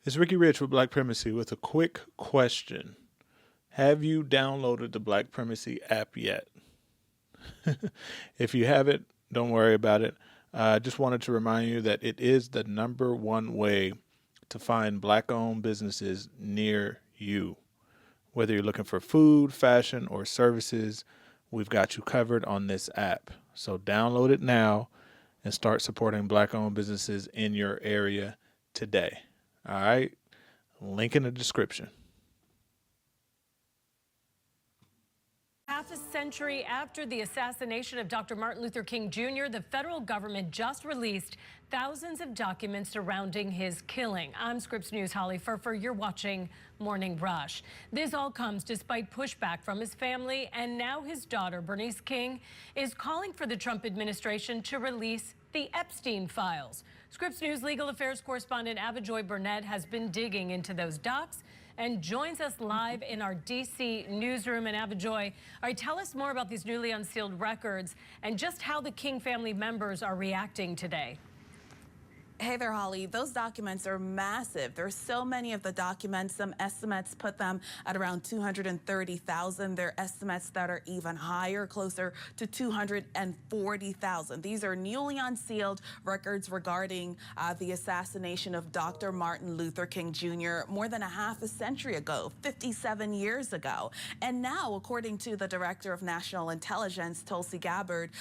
It's Ricky Rich with Black Primacy with a quick question. Have you downloaded the Black Primacy app yet? If you haven't, don't worry about it. I just wanted to remind you that it is the number one way to find black owned businesses near you. Whether you're looking for food, fashion, or services, we've got you covered on this app. So download it now and start supporting black owned businesses in your area today. All right? Link in the description. Half a century after the assassination of Dr. Martin Luther King Jr., the federal government just released thousands of documents surrounding his killing. I'm Scripps News' Holly Furfer. You're watching Morning Rush. This all comes despite pushback from his family, and now his daughter, Bernice King, is calling for the Trump administration to release the Epstein files. Scripps News legal affairs correspondent Avajoy Burnett has been digging into those docs and joins us live in our D.C. newsroom. And Avajoy, all right, tell us more about these newly unsealed records and just how the King family members are reacting today. Hey there, Holly. Those documents are massive. There's so many of the documents. Some estimates put them at around 230,000. There are estimates that are even higher, closer to 240,000. These are newly unsealed records regarding the assassination of Dr. Martin Luther King Jr. more than a half a century ago, 57 years ago. And now, according to the Director of National Intelligence, Tulsi Gabbard,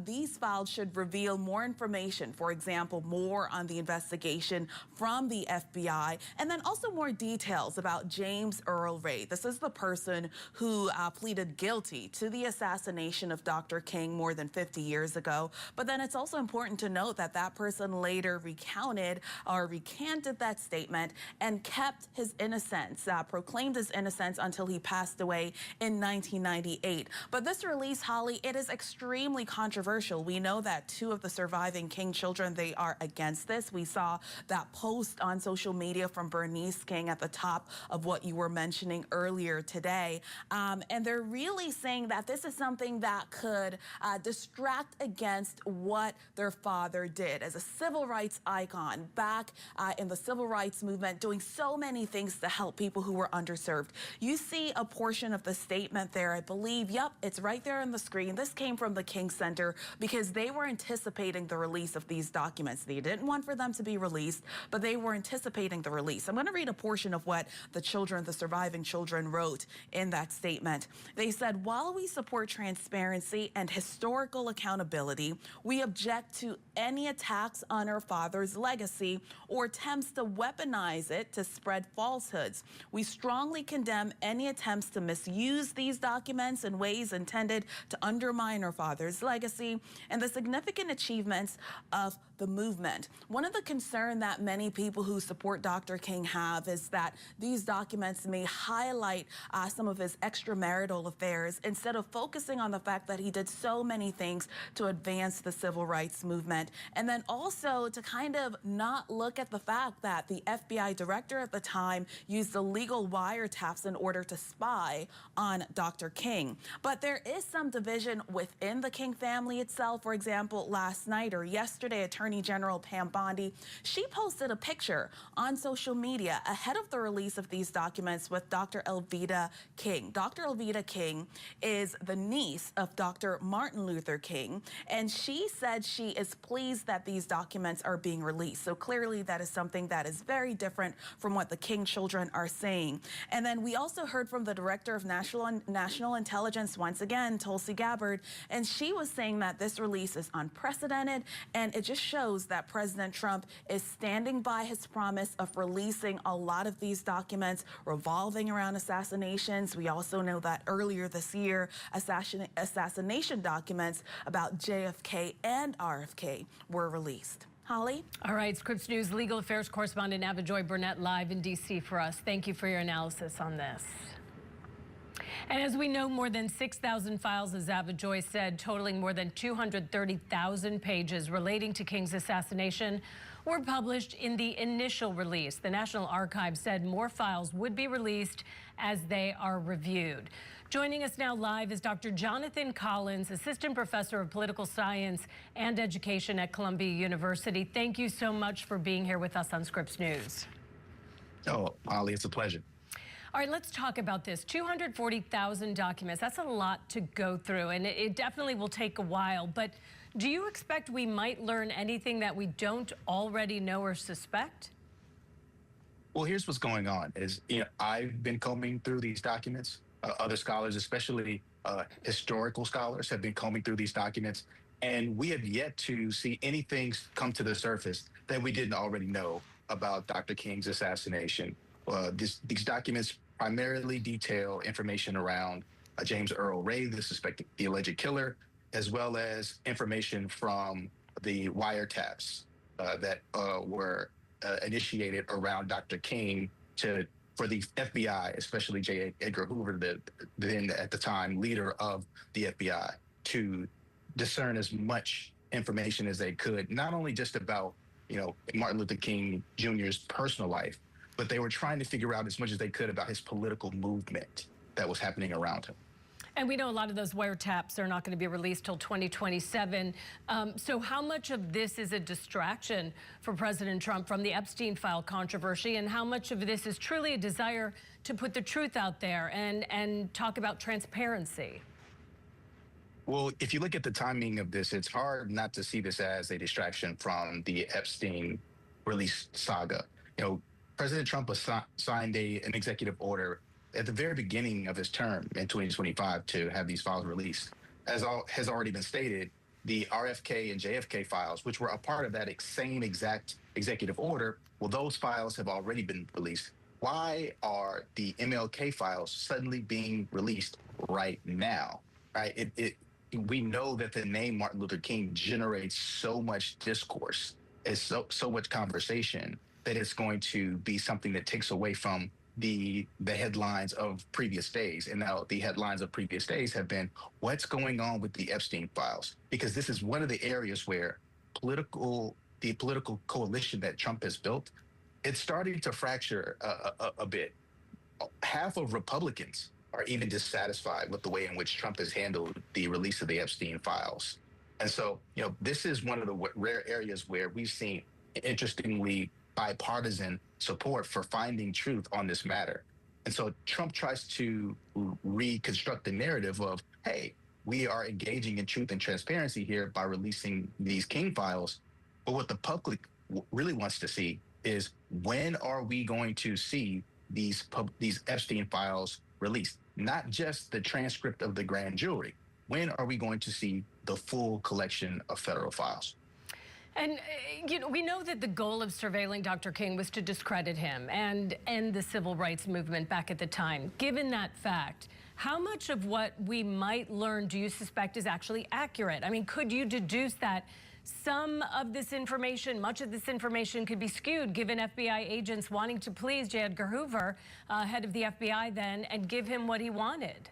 these files should reveal more information. For example, more on the investigation from the FBI, and then also more details about James Earl Ray. This is the person who pleaded guilty to the assassination of Dr. King more than 50 years ago. But then it's also important to note that that person later recanted that statement and kept his innocence, proclaimed his innocence until he passed away in 1998. But this release, Holly, it is extremely controversial. We know that two of the surviving King children, they are against this. We saw that post on social media from Bernice King at the top of what you were mentioning earlier today. And they're really saying that this is something that could distract against what their father did as a civil rights icon back in the civil rights movement, doing so many things to help people who were underserved. You see a portion of the statement there, I believe. Yep, it's right there on the screen. This came from the King Center because they were anticipating the release of these documents. They didn't want for them to be released, but they were anticipating the release. I'm going to read a portion of what the surviving children wrote in that statement. They said, "While we support transparency and historical accountability, we object to any attacks on our father's legacy or attempts to weaponize it to spread falsehoods. We strongly condemn any attempts to misuse these documents in ways intended to undermine our father's legacy and the significant achievements of the movement." One of the concerns that many people who support Dr. King have is that these documents may highlight some of his extramarital affairs instead of focusing on the fact that he did so many things to advance the civil rights movement. And then also to kind of not look at the fact that the FBI director at the time used illegal wiretaps in order to spy on Dr. King. But there is some division within the King family itself. For example, last night or yesterday, Attorney General Pam Bondi, she posted a picture on social media ahead of the release of these documents with Dr. Elvita King. Dr. Elvita King is the niece of Dr. Martin Luther King, and she said she is pleased that these documents are being released. So clearly that is something that is very different from what the King children are saying. And then we also heard from the Director of National Intelligence, once again, Tulsi Gabbard, and she was saying that this release is unprecedented, and it just shows that President Trump is standing by his promise of releasing a lot of these documents revolving around assassinations. We also know that earlier this year, assassination documents about JFK and RFK were released. Holly? All right, Scripps News legal affairs correspondent Avajoy Burnett live in D.C. for us. Thank you for your analysis on this. And as we know, more than 6,000 files, as Avajoy said, totaling more than 230,000 pages relating to King's assassination, were published in the initial release. The National Archives said more files would be released as they are reviewed. Joining us now live is Dr. Jonathan Collins, Assistant Professor of Political Science and Education at Columbia University. Thank you so much for being here with us on Scripps News. Oh, Ollie, it's a pleasure. All right, let's talk about this. 240,000 documents. That's a lot to go through, and it definitely will take a while. But do you expect we might learn anything that we don't already know or suspect? Well, here's what's going on is, I've been combing through these documents. Other scholars, especially historical scholars, have been combing through these documents. And we have yet to see anything come to the surface that we didn't already know about Dr. King's assassination. These documents primarily detail information around James Earl Ray, the alleged killer, as well as information from the wiretaps that were initiated around Dr. King for the FBI, especially J. Edgar Hoover, then at the time leader of the FBI, to discern as much information as they could, not only just about Martin Luther King Jr.'s personal life, but they were trying to figure out as much as they could about his political movement that was happening around him. And we know a lot of those wiretaps are not going to be released till 2027. So how much of this is a distraction for President Trump from the Epstein file controversy, and how much of this is truly a desire to put the truth out there and talk about transparency? Well, if you look at the timing of this, it's hard not to see this as a distraction from the Epstein release saga. President Trump signed an executive order at the very beginning of his term in 2025 to have these files released. As has already been stated, the RFK and JFK files, which were a part of that same exact executive order, well, those files have already been released. Why are the MLK files suddenly being released right now? Right? We know that the name Martin Luther King generates so much discourse, is so much conversation, that it's going to be something that takes away from the headlines of previous days. And now the headlines of previous days have been what's going on with the Epstein files, because this is one of the areas where the political coalition that Trump has built, it's starting to fracture a bit. Half of Republicans are even dissatisfied with the way in which Trump has handled the release of the Epstein files. And so, this is one of the rare areas where we've seen, interestingly, bipartisan support for finding truth on this matter. And so Trump tries to reconstruct the narrative of, hey, we are engaging in truth and transparency here by releasing these King files. But what the public really wants to see is, when are we going to see these Epstein files released? Not just the transcript of the grand jury. When are we going to see the full collection of federal files? And, we know that the goal of surveilling Dr. King was to discredit him and end the civil rights movement back at the time. Given that fact, how much of what we might learn do you suspect is actually accurate? I mean, could you deduce that some of this information, much of this information, could be skewed, given FBI agents wanting to please J. Edgar Hoover, head of the FBI then, and give him what he wanted?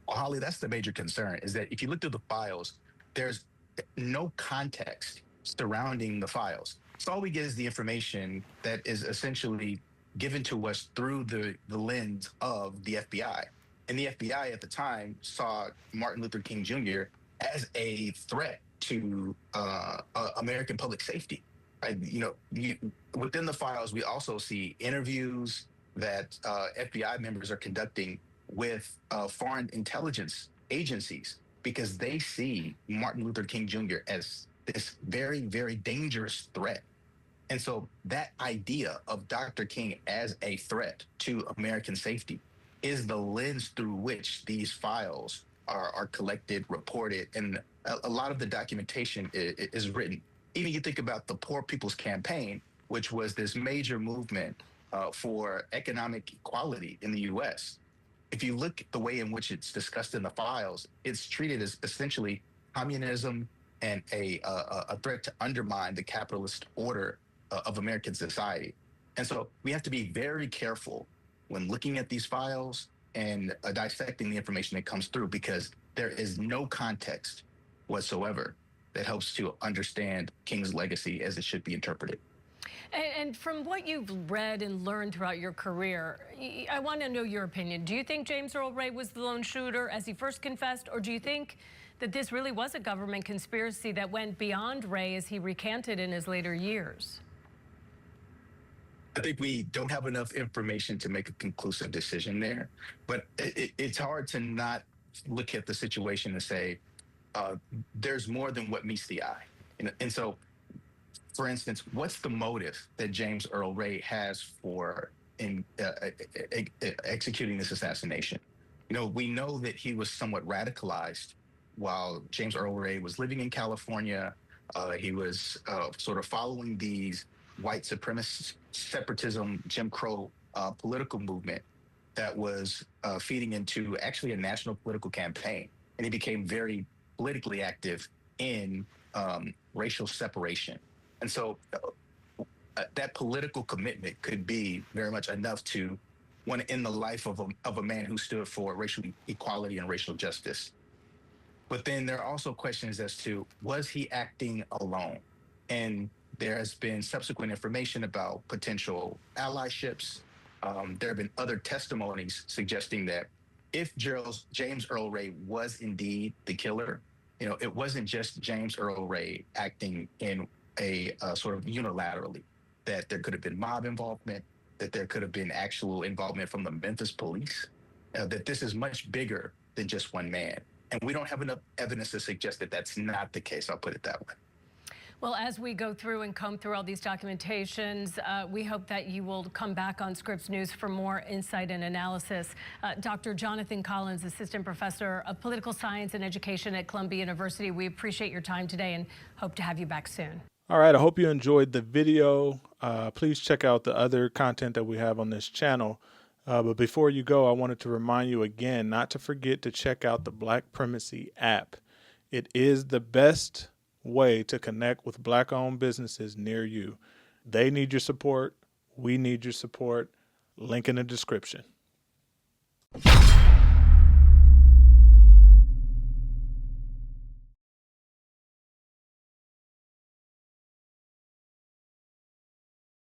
Well, Holly, that's the major concern, is that if you look through the files, there's no context surrounding the files. So all we get is the information that is essentially given to us through the lens of the FBI. And the FBI at the time saw Martin Luther King Jr. as a threat to American public safety. Right? Within the files, we also see interviews that FBI members are conducting with foreign intelligence agencies, because they see Martin Luther King Jr. as this very, very dangerous threat. And so that idea of Dr. King as a threat to American safety is the lens through which these files are collected, reported, and a lot of the documentation is written. Even you think about the Poor People's Campaign, which was this major movement for economic equality in the U.S. If you look at the way in which it's discussed in the files, it's treated as essentially communism and a threat to undermine the capitalist order of American society. And so we have to be very careful when looking at these files and dissecting the information that comes through, because there is no context whatsoever that helps to understand King's legacy as it should be interpreted. And from what you've read and learned throughout your career, I want to know your opinion. Do you think James Earl Ray was the lone shooter as he first confessed, or do you think that this really was a government conspiracy that went beyond Ray as he recanted in his later years? I think we don't have enough information to make a conclusive decision there, but it's hard to not look at the situation and say uh, there's more than what meets the eye. And so, for instance, what's the motive that James Earl Ray has for in executing this assassination? We know that he was somewhat radicalized while James Earl Ray was living in California. He was sort of following these white supremacist separatism, Jim Crow political movement that was feeding into actually a national political campaign. And he became very politically active in racial separation. And so that political commitment could be very much enough to one in the life of a man who stood for racial equality and racial justice. But then there are also questions as to, was he acting alone? And there has been subsequent information about potential allyships. There have been other testimonies suggesting that if James Earl Ray was indeed the killer, it wasn't just James Earl Ray acting in a sort of unilaterally, that there could have been mob involvement, that there could have been actual involvement from the Memphis police, that this is much bigger than just one man. And we don't have enough evidence to suggest that that's not the case. I'll put it that way. Well, as we go through and comb through all these documentations, we hope that you will come back on Scripps News for more insight and analysis. Dr. Jonathan Collins, Assistant Professor of Political Science and Education at Columbia University, we appreciate your time today and hope to have you back soon. All right, I hope you enjoyed the video. Please check out the other content that we have on this channel. But before you go, I wanted to remind you again not to forget to check out the Black Primacy app. It is the best way to connect with Black-owned businesses near you. They need your support. We need your support. Link in the description.